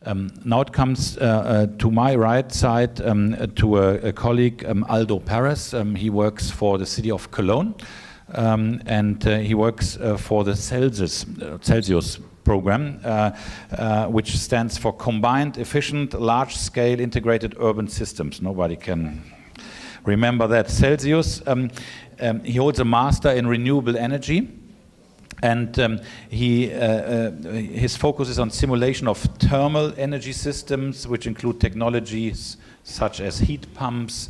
Now it comes to my right side to a colleague, Aldo Perez. He works for the city of Cologne, and he works for the Celsius program, which stands for Combined Efficient Large-Scale Integrated Urban Systems. Nobody can remember that. Celsius, he holds a master in renewable energy. And his focus is on simulation of thermal energy systems, which include technologies such as heat pumps,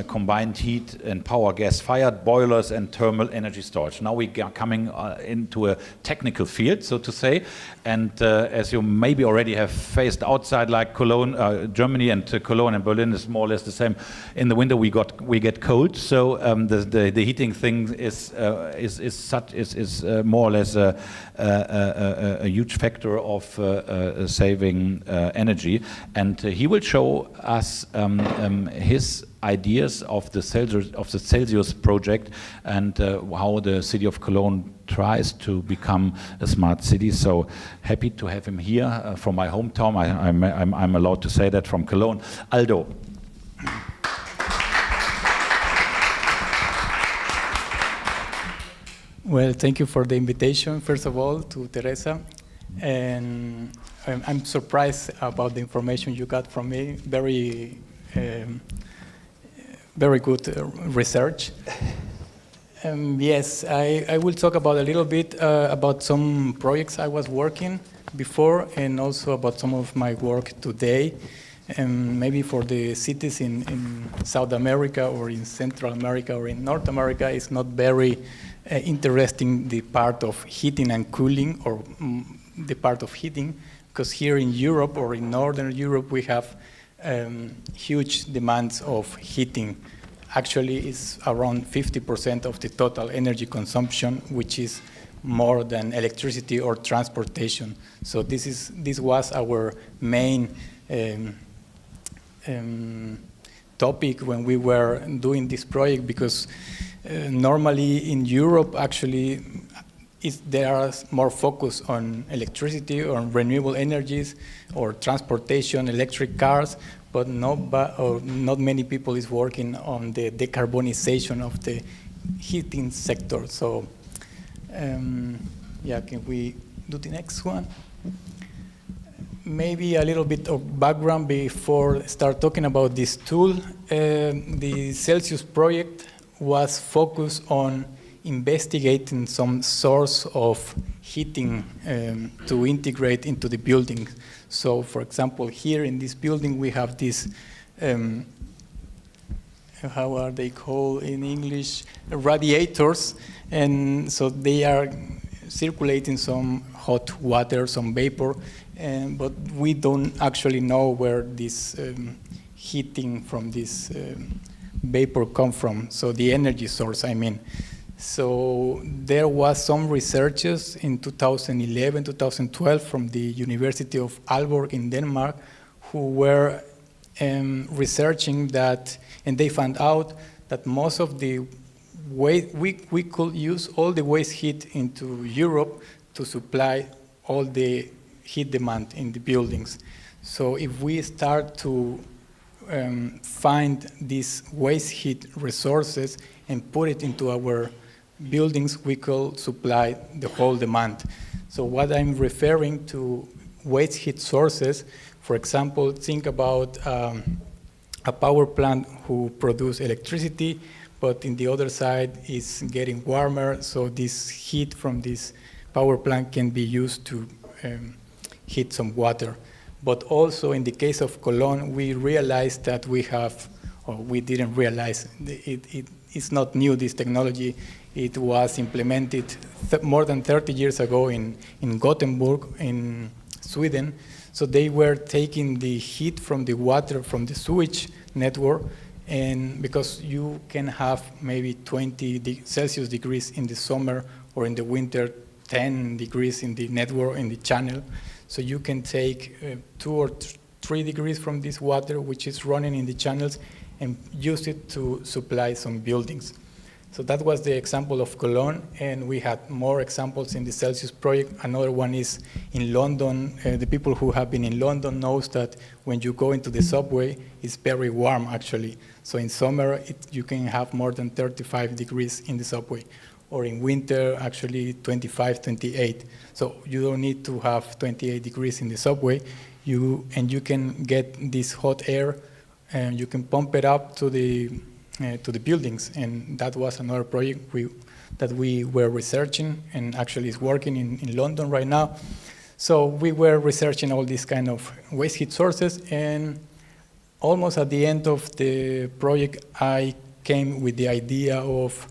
combined heat and power gas-fired boilers, and thermal energy storage. Now we are coming into a technical field, so to say, and as you maybe already have faced outside, like Cologne, Germany, and Cologne and Berlin is more or less the same. In the winter we get cold, so the heating thing is more or less a huge factor of saving energy, and he will show us his ideas of the Celsius project and how the city of Cologne tries to become a smart city. So happy to have him here from my hometown. I'm allowed to say that, from Cologne. Aldo. Well, thank you for the invitation, first of all, to Teresa. And I'm surprised about the information you got from me. Very good research. Yes, I will talk about a little bit about some projects I was working before, and also about some of my work today. Maybe for the cities in South America or in Central America or in North America, it's not very interesting, the part of heating and cooling, or the part of heating, because here in Europe or in Northern Europe we have huge demands of heating. Actually, it's around 50% of the total energy consumption, which is more than electricity or transportation. So this was our main topic when we were doing this project, because normally in Europe, actually, there are more focus on electricity, on renewable energies, or transportation, electric cars, but not many people is working on the decarbonization of the heating sector. So, yeah, can we do the next one? Maybe a little bit of background before I start talking about this tool. The Celsius project was focused on investigating some source of heating to integrate into the building. So, for example, here in this building we have this, how are they called in English? Radiators, and so they are circulating some hot water, some vapor, but we don't actually know where this heating from this vapor come from, so the energy source, I mean. So there was some researchers in 2011, 2012 from the University of Aalborg in Denmark who were researching that, and they found out that most of the we could use all the waste heat into Europe to supply all the heat demand in the buildings. So if we start to find these waste heat resources and put it into our buildings, we could supply the whole demand. So what I'm referring to waste heat sources, for example, think about a power plant who produce electricity, but in the other side is getting warmer, so this heat from this power plant can be used to heat some water. But also in the case of Cologne, we realized that we have, or we didn't realize, it's not new, this technology. It was implemented more than 30 years ago in Gothenburg, in Sweden. So they were taking the heat from the water from the sewage network, and because you can have maybe 20 Celsius degrees in the summer, or in the winter 10 degrees in the network, in the channel. So you can take 2 or 3 degrees from this water, which is running in the channels, and use it to supply some buildings. So that was the example of Cologne, and we had more examples in the Celsius project. Another one is in London. The people who have been in London knows that when you go into the subway, it's very warm actually. So in summer, you can have more than 35 degrees in the subway. Or in winter, actually 25, 28. So you don't need to have 28 degrees in the subway. You can get this hot air, and you can pump it up to the buildings. And that was another project that we were researching, and actually is working in London right now. So we were researching all these kind of waste heat sources, and almost at the end of the project, I came with the idea of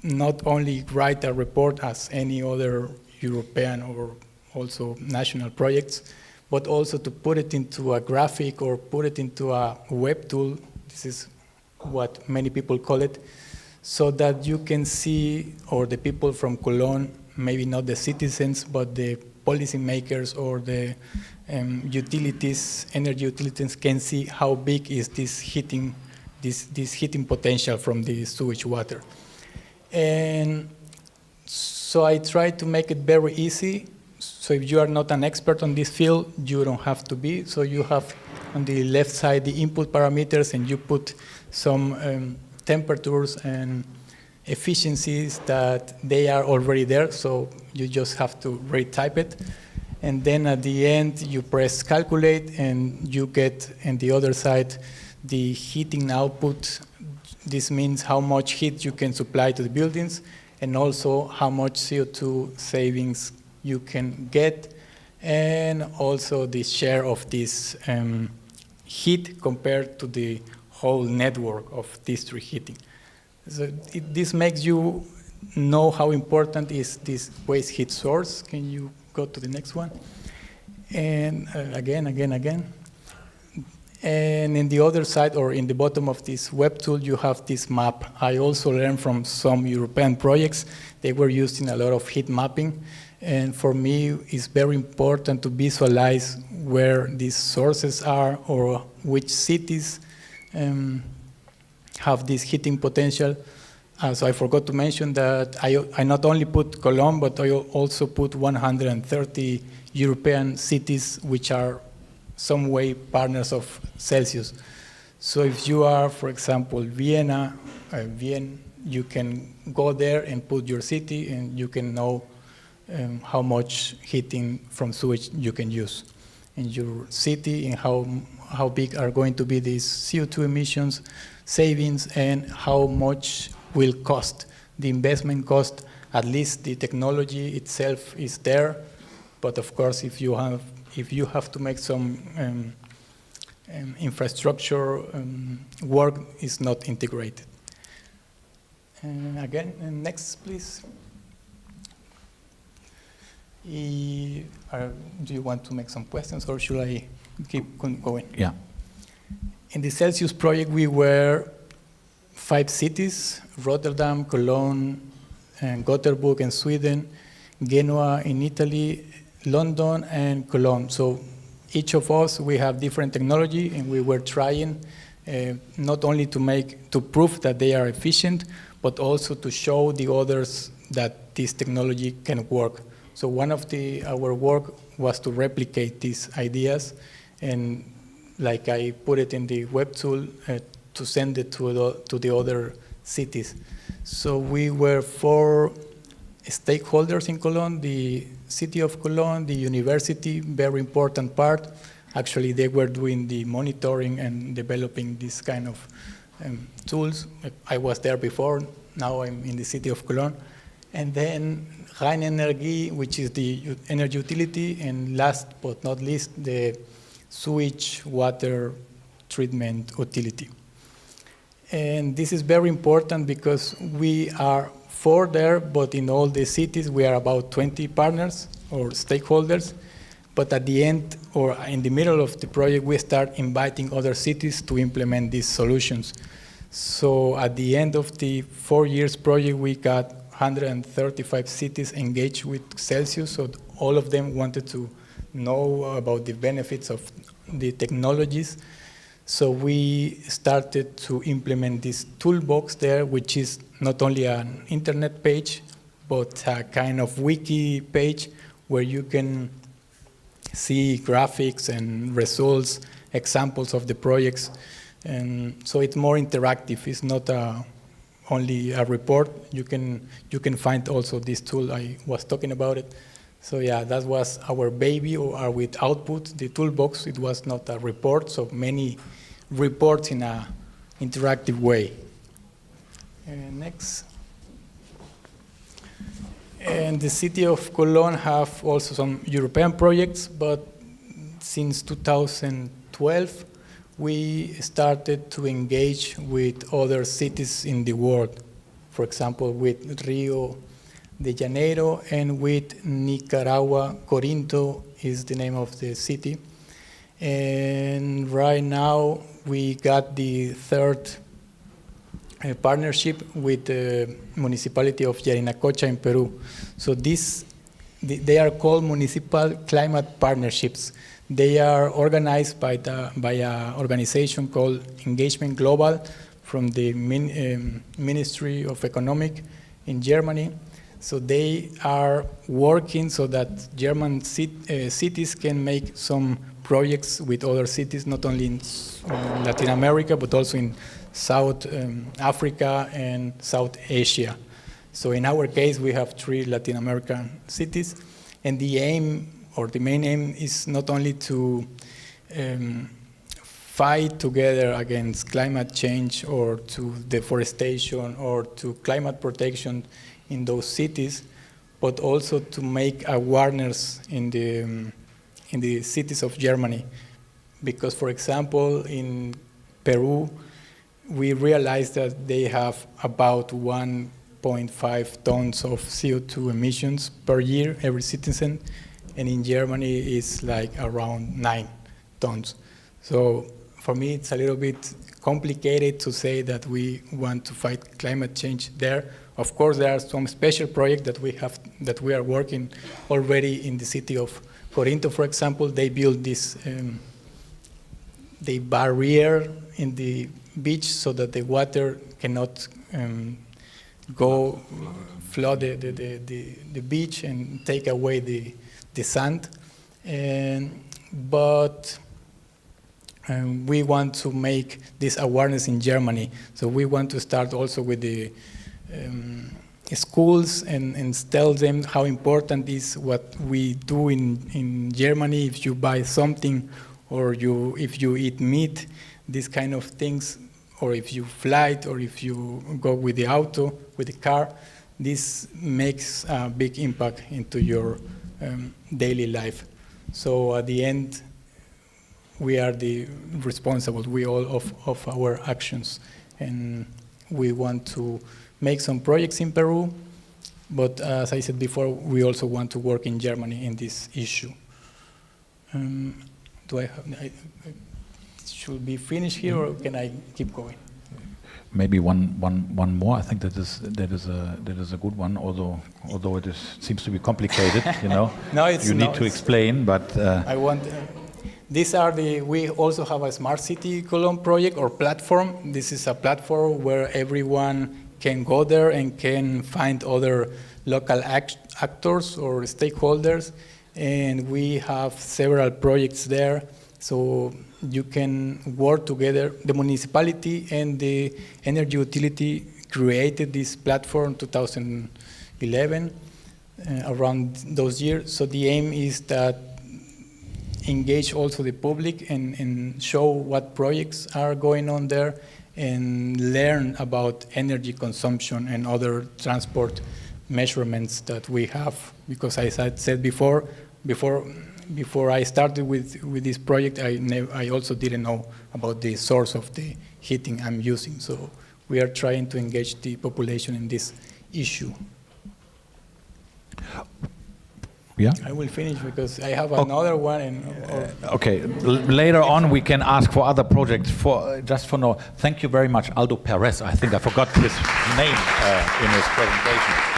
not only write a report as any other European or also national projects, but also to put it into a graphic or put it into a web tool. This is what many people call it, so that you can see, or the people from Cologne, maybe not the citizens, but the policymakers or the utilities, energy utilities, can see how big is this heating potential from the sewage water. And so I tried to make it very easy. So if you are not an expert on this field, you don't have to be. So you have on the left side the input parameters, and you put some temperatures and efficiencies that they are already there. So you just have to retype it. And then at the end, you press calculate, and you get on the other side the heating output. This means how much heat you can supply to the buildings, and also how much CO2 savings you can get, and also the share of this heat compared to the whole network of district heating. So this makes you know how important is this waste heat source. Can you go to the next one? And again. And in the other side, or in the bottom of this web tool, you have this map. I also learned from some European projects. They were using a lot of heat mapping. And for me, it's very important to visualize where these sources are, or which cities have this heating potential. So I forgot to mention that I not only put Cologne, but I also put 130 European cities which are some way partners of Celsius. So if you are, for example, Vienna, you can go there and put your city, and you can know how much heating from sewage you can use in your city, and how big are going to be these CO2 emissions, savings, and how much will cost. The investment cost, at least the technology itself is there, but of course if you have to make some infrastructure work, is not integrated. Again, next please. Do you want to make some questions, or should I keep going? Yeah. In the Celsius project, we were 5 cities: Rotterdam, Cologne, and Gothenburg in Sweden, Genoa in Italy, London, and Cologne. So each of us, we have different technology, and we were trying not only to prove that they are efficient, but also to show the others that this technology can work. So one of our work was to replicate these ideas, and like I put it in the web tool to send it to the other cities. So we were 4 stakeholders in Cologne: the city of Cologne, the university, very important part. Actually, they were doing the monitoring and developing this kind of tools. I was there before, now I'm in the city of Cologne. And then Rheinenergie, which is the energy utility, and last but not least, the sewage water treatment utility. And this is very important because we are 4 there, but in all the cities we are about 20 partners or stakeholders. But at the end, or in the middle of the project, we start inviting other cities to implement these solutions. So at the end of the 4 years project, we got 135 cities engaged with Celsius, so all of them wanted to know about the benefits of the technologies. So we started to implement this toolbox there, which is not only an internet page, but a kind of wiki page where you can see graphics and results, examples of the projects. And so it's more interactive. It's not only a report. You can find also this tool I was talking about it. So yeah, that was our baby, or with output, the toolbox. It was not a report, so many reports in a interactive way. Next. And the city of Cologne have also some European projects, but since 2012, we started to engage with other cities in the world. For example, with Rio de Janeiro and with Nicaragua. Corinto is the name of the city. And right now we got the third partnership with the municipality of Yarinacocha in Peru. So they are called municipal climate partnerships. They are organized by an organization called Engagement Global from the Ministry of Economic in Germany. So they are working so that German cities can make some projects with other cities, not only in Latin America, but also in South Africa and South Asia. So in our case, we have 3 Latin American cities, and the aim, or the main aim, is not only to fight together against climate change or to deforestation or to climate protection in those cities, but also to make awareness in the cities of Germany. Because, for example, in Peru, we realized that they have about 1.5 tons of CO2 emissions per year, every citizen, and in Germany it's like around 9 tons. So for me, it's a little bit complicated to say that we want to fight climate change there. Of course, there are some special projects that we are working already in the city of Corinto, for example. They built this the barrier in the beach so that the water cannot go flood the beach and take away the sand. But we want to make this awareness in Germany. So we want to start also with the schools and tell them how important is what we do in Germany. If you buy something, or if you eat meat, these kind of things, or if you fly, or if you go with the auto, with the car, this makes a big impact into your daily life. So at the end, we are the responsible, we all of our actions, and we want to make some projects in Peru, but as I said before, we also want to work in Germany in this issue. I should be finished here, or can I keep going? Maybe one more. I think that is a good one. Although it seems to be complicated, you know. No, it's you need to explain, but I want. These are we also have a Smart City Cologne project or platform. This is a platform where everyone can go there and can find other local actors or stakeholders. And we have several projects there. So you can work together. The municipality and the energy utility created this platform in 2011, around those years. So the aim is that engage also the public and show what projects are going on there and learn about energy consumption and other transport measurements that we have. Because as I said before I started with this project, I also didn't know about the source of the heating I'm using. So we are trying to engage the population in this issue. Yeah. I will finish because I have another one. Okay, later on we can ask for other projects. Just for now, thank you very much, Aldo Perez. I think I forgot his name in his presentation.